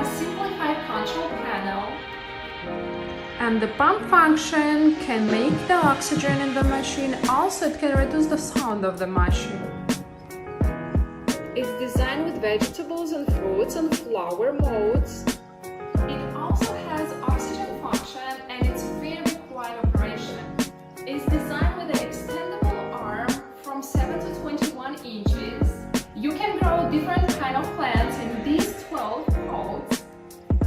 has simplified control panel. And the pump function can make the oxygen in the machine. Also, it can reduce the sound of the machine. It's designed with vegetables and fruits and flower modes. It also has oxygen function and it's very quiet operation. It's designed with an extendable arm from 7 to 21 inches. You can grow different kind of plants in these 12 pots.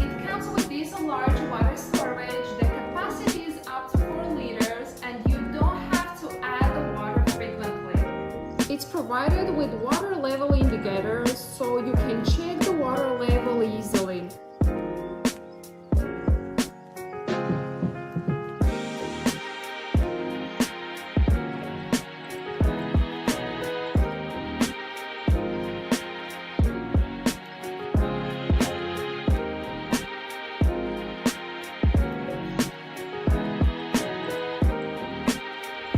It comes with this large water storage. The capacity is up to 4 liters and you don't have to add the water frequently. It's provided with water level indicators so you can check the water level easily.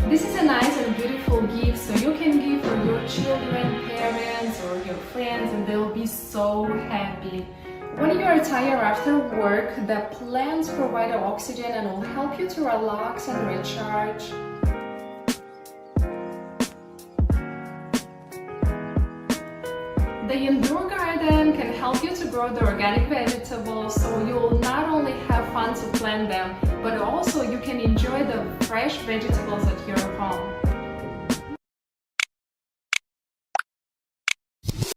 This is a nice and beautiful gift, so you can give for your children, parents, or your friends, and they'll be so happy. When you are tired after work, the plants provide oxygen and will help you to relax and recharge. The indoor garden can help you to grow the organic vegetables, so you will not only have fun to plant them, but also you can enjoy the fresh vegetables at your home.